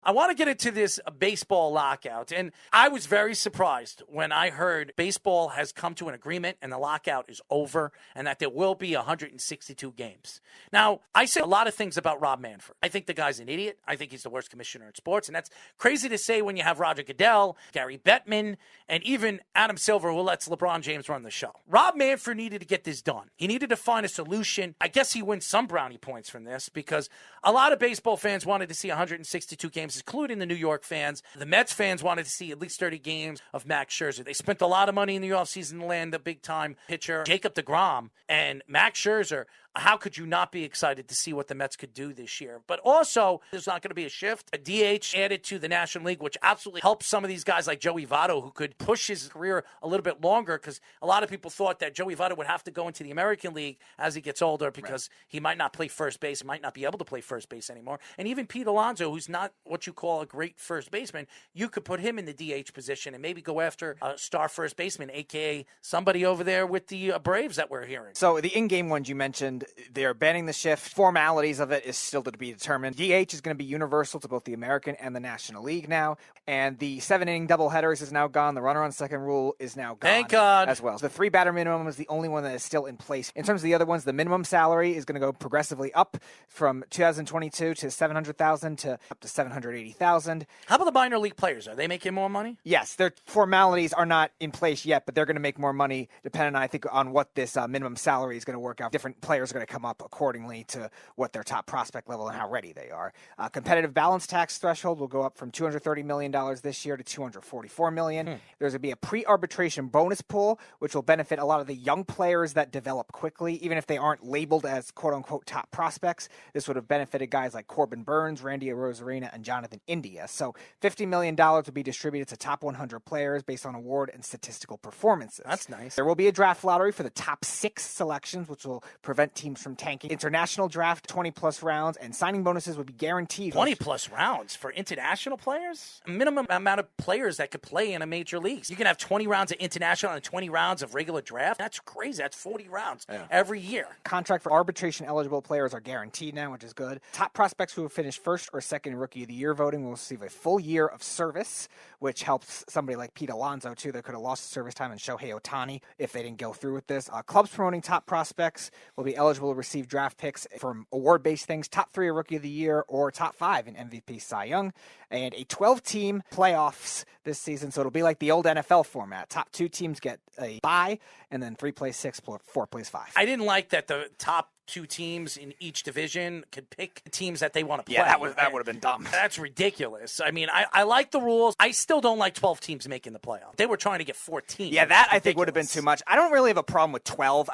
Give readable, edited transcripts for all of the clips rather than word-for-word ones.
I want to get into this baseball lockout, and I was very surprised when I heard baseball has come to an agreement and the lockout is over and that there will be 162 games. Now, I say a lot of things about Rob Manfred. I think the guy's an idiot. I think he's the worst commissioner in sports, and that's crazy to say when you have Roger Goodell, Gary Bettman, and even Adam Silver, who lets LeBron James run the show. Rob Manfred needed to get this done. He needed to find a solution. I guess he wins some brownie points from this because a lot of baseball fans wanted to see 162 games, including the New York fans. The Mets fans wanted to see at least 30 games of Max Scherzer. They spent a lot of money in the offseason to land a big-time pitcher, Jacob deGrom, and Max Scherzer. How could you not be excited to see what the Mets could do this year? But also, there's not going to be a shift. A DH added to the National League, which absolutely helps some of these guys like Joey Votto, who could push his career a little bit longer, because a lot of people thought that Joey Votto would have to go into the American League as he gets older because he might not play first base, might not be able to play first base anymore. And even Pete Alonso, who's not what you call a great first baseman, you could put him in the DH position and maybe go after a star first baseman, a.k.a. somebody over there with the Braves that we're hearing. So the in-game ones you mentioned, they're banning the shift. Formalities of it is still to be determined. DH is going to be universal to both the American and the National League now. And the 7-inning doubleheaders is now gone. The runner on second rule is now gone. Thank God. As well. So the 3-batter minimum is the only one that is still in place. In terms of the other ones, the minimum salary is going to go progressively up from 2022 to $700,000 to up to $780,000. How about the minor league players? Are they making more money? Yes, their formalities are not in place yet, but they're going to make more money depending, I think, on what this minimum salary is going to work out. Different players are going to come up accordingly to what their top prospect level and how ready they are. Competitive balance tax threshold will go up from $230 million this year to $244 million. There's going to be a pre-arbitration bonus pool, which will benefit a lot of the young players that develop quickly, even if they aren't labeled as quote-unquote top prospects. This would have benefited guys like Corbin Burns, Randy Arozarena, and Jonathan India. So $50 million will be distributed to top 100 players based on award and statistical performances. That's nice. There will be a draft lottery for the top 6 selections, which will prevent teams from tanking. International draft, 20-plus rounds, and signing bonuses would be guaranteed. 20-plus rounds for international players? A minimum amount of players that could play in a major league. You can have 20 rounds of international and 20 rounds of regular draft. That's crazy. That's 40 rounds every year. Contract for arbitration-eligible players are guaranteed now, which is good. Top prospects who have finished first or second in Rookie of the Year voting will receive a full year of service, which helps somebody like Pete Alonso, too, that could have lost service time, and Shohei Ohtani if they didn't go through with this. Clubs promoting top prospects will be eligible to receive draft picks from award-based things, top 3 of Rookie of the Year or top 5 in MVP Cy Young, and a 12-team playoffs this season, so it'll be like the old NFL format. Top 2 teams get a bye, and then 3 plays 6, 4 plays 5. I didn't like that the top 2 teams in each division could pick teams that they want to play. Yeah, that would have been dumb. That's ridiculous. I mean, I like the rules. I still don't like 12 teams making the playoff. They were trying to get 14. Yeah, that I think would have been too much. I don't really have a problem with 12.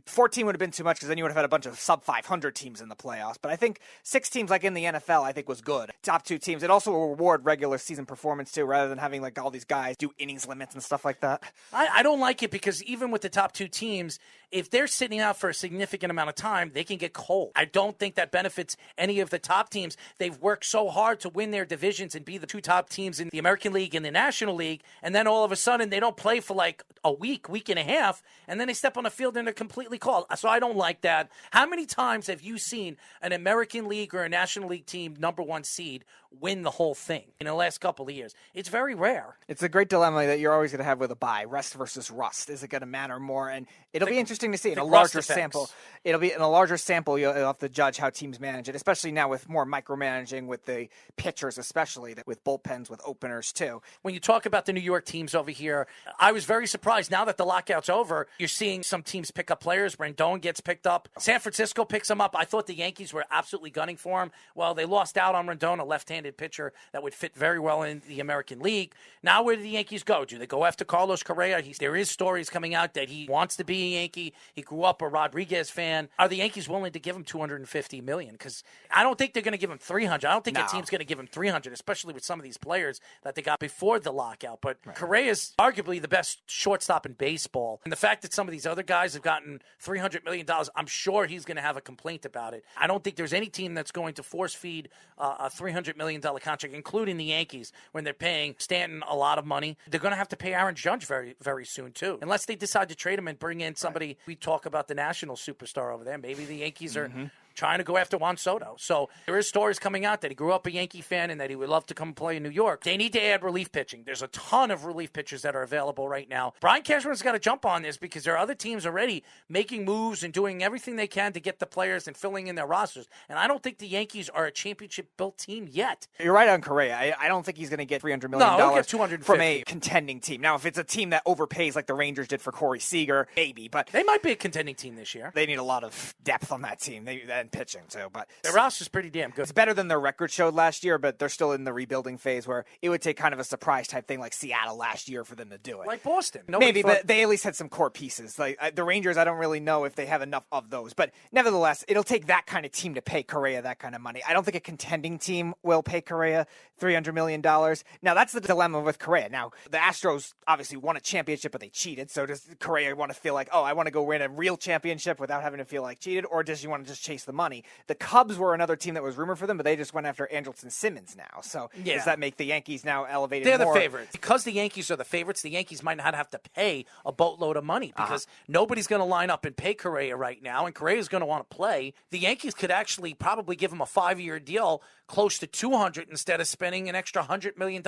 14 would have been too much because then you would have had a bunch of sub-500 teams in the playoffs. But I think 6 teams like in the NFL I think was good. Top 2 teams. It also will reward regular season performance too, rather than having like all these guys do innings limits and stuff like that. I don't like it because even with the top 2 teams, if they're sitting out for a significant amount of time, they can get cold. I don't think that benefits any of the top teams. They've worked so hard to win their divisions and be the 2 top teams in the American League and the National League, and then all of a sudden they don't play for like a week and a half, and then they step on the field and they're completely cold. So I don't like that. How many times have you seen an American League or a National League team, number 1 seed, win the whole thing in the last couple of years? It's very rare. It's a great dilemma that you're always going to have with a bye. Rest versus rust. Is it going to matter more? And it'll be interesting to see in a larger sample. It'll be in a larger sample. You'll have to judge how teams manage it, especially now with more micromanaging with the pitchers, especially with bullpens, with openers too. When you talk about the New York teams over here, I was very surprised. Now that the lockout's over, you're seeing some teams pick up players. Rendon gets picked up. San Francisco picks him up. I thought the Yankees were absolutely gunning for him. Well, they lost out on Rendon, a left-handed pitcher that would fit very well in the American League. Now where do the Yankees go? Do they go after Carlos Correa? There is stories coming out that he wants to be a Yankee. He grew up a Rodriguez fan. Are the Yankees willing to give him $250 million? Because I don't think they're going to give him $300. I don't think a team's going to give him $300, especially with some of these players that they got before the lockout. But Correa's arguably the best shortstop in baseball. And the fact that some of these other guys have gotten $300 million, I'm sure he's going to have a complaint about it. I don't think there's any team that's going to force feed a $300 million contract, including the Yankees, when they're paying Stanton a lot of money. They're going to have to pay Aaron Judge very, very soon, too. Unless they decide to trade him and bring in somebody. We talk about the national superstar over there. Maybe the Yankees are trying to go after Juan Soto. So there is stories coming out that he grew up a Yankee fan and that he would love to come play in New York. They need to add relief pitching. There's a ton of relief pitchers that are available right now. Brian Cashman's got to jump on this because there are other teams already making moves and doing everything they can to get the players and filling in their rosters. And I don't think the Yankees are a championship-built team yet. You're right on Correa. I don't think he's going to get $300 million from a contending team. Now, if it's a team that overpays like the Rangers did for Corey Seager, maybe. But they might be a contending team this year. They need a lot of depth on that team and pitching, too. But their roster's pretty damn good. It's better than their record showed last year, but they're still in the rebuilding phase where it would take kind of a surprise type thing like Seattle last year for them to do it. Like Boston. But they at least had some core pieces. Like the Rangers, I don't really know if they have enough of those. But nevertheless, it'll take that kind of team to pay Correa that kind of money. I don't think a contending team will pay Correa $300 million. Now, that's the dilemma with Correa. Now, the Astros obviously won a championship, but they cheated. So does Correa want to feel like, I want to go win a real championship without having to feel like cheated? Or does he want to just chase the money? The Cubs were another team that was rumored for them, but they just went after Andrelton Simmons now. So does that make the Yankees now elevated They're more? The favorites. Because the Yankees are the favorites, the Yankees might not have to pay a boatload of money because nobody's going to line up and pay Correa right now, and Correa's going to want to play. The Yankees could actually probably give him a 5-year deal close to $200 instead of spending an extra $100 million.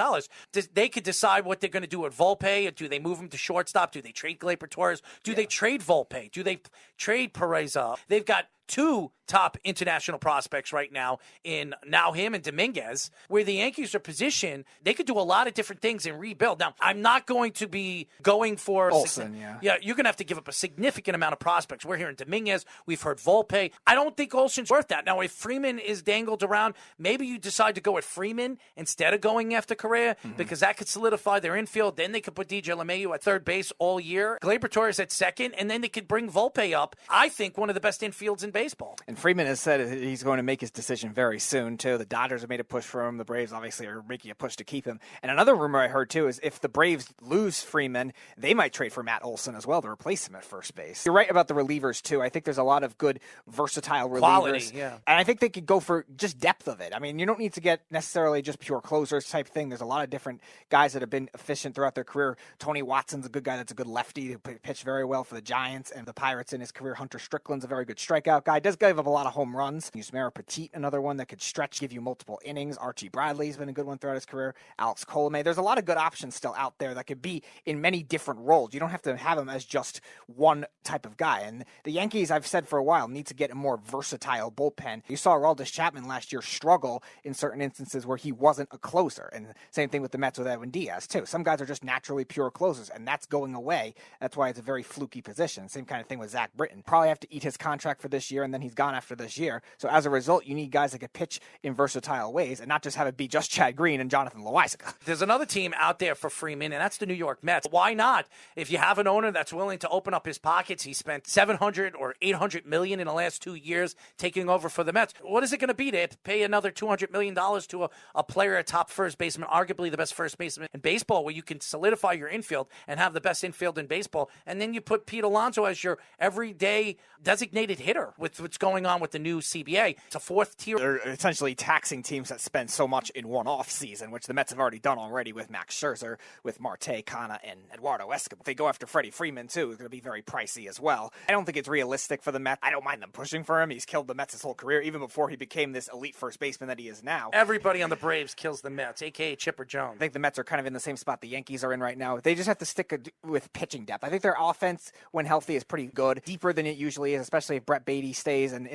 They could decide what they're going to do with Volpe. Do they move him to shortstop? Do they trade Gleyber Torres? Do they trade Volpe? Do they trade Pereza? They've got 2 top international prospects right now in now him and Dominguez, where the Yankees are positioned. They could do a lot of different things and rebuild. Now, I'm not going to be going for Olsen, you're going to have to give up a significant amount of prospects. We're hearing Dominguez. We've heard Volpe. I don't think Olsen's worth that. Now, if Freeman is dangled around, maybe you decide to go with Freeman instead of going after Correa because that could solidify their infield. Then they could put DJ LeMahieu at third base all year. Gleyber Torres at second, and then they could bring Volpe up. I think one of the best infields in baseball. And Freeman has said he's going to make his decision very soon, too. The Dodgers have made a push for him. The Braves obviously are making a push to keep him. And another rumor I heard, too, is if the Braves lose Freeman, they might trade for Matt Olson as well to replace him at first base. You're right about the relievers, too. I think there's a lot of good, versatile relievers. Quality, yeah. And I think they could go for just depth of it. I mean, you don't need to get necessarily just pure closers type thing. There's a lot of different guys that have been efficient throughout their career. Tony Watson's a good guy that's a good lefty who pitched very well for the Giants and the Pirates in his career. Hunter Strickland's a very good strikeout guy. Does give up a lot of home runs. Yusmeiro Petit, another one that could stretch, give you multiple innings. Archie Bradley's been a good one throughout his career. Alex Colomé. There's a lot of good options still out there that could be in many different roles. You don't have to have him as just one type of guy. And the Yankees, I've said for a while, need to get a more versatile bullpen. You saw Aroldis Chapman last year struggle in certain instances where he wasn't a closer. And same thing with the Mets with Edwin Diaz, too. Some guys are just naturally pure closers, and that's going away. That's why it's a very fluky position. Same kind of thing with Zach Britton. Probably have to eat his contract for this year, and then he's gone after this year. So as a result, you need guys that can pitch in versatile ways and not just have it be just Chad Green and Jonathan Loáisiga. There's another team out there for Freeman, and that's the New York Mets. Why not? If you have an owner that's willing to open up his pockets, he spent $700 or $800 million in the last 2 years taking over for the Mets. What is it going to be to pay another $200 million to a player, a top first baseman, arguably the best first baseman in baseball, where you can solidify your infield and have the best infield in baseball, and then you put Pete Alonso as your everyday designated hitter with what's going on with the new CBA. It's a fourth tier. They're essentially taxing teams that spend so much in one off season, which the Mets have already done already with Max Scherzer, with Marte, Kana, and Eduardo Escobar. If they go after Freddie Freeman, too, it's going to be very pricey as well. I don't think it's realistic for the Mets. I don't mind them pushing for him. He's killed the Mets his whole career, even before he became this elite first baseman that he is now. Everybody on the Braves kills the Mets, a.k.a. Chipper Jones. I think the Mets are kind of in the same spot the Yankees are in right now. They just have to stick with pitching depth. I think their offense, when healthy, is pretty good, deeper than it usually is, especially if Brett Beatty stays and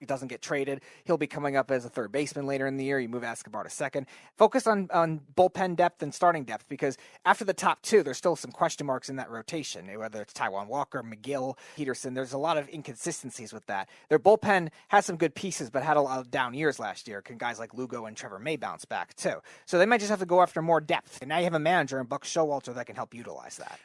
doesn't get traded. He'll be coming up as a third baseman later in the year. You move Escobar to second. Focus on bullpen depth and starting depth, because after the top two, there's still some question marks in that rotation, whether it's Taijuan Walker, McGill, Peterson. There's a lot of inconsistencies with that. Their bullpen has some good pieces, but had a lot of down years last year. Can guys like Lugo and Trevor May bounce back, too? So they might just have to go after more depth. And now you have a manager in Buck Showalter that can help utilize that.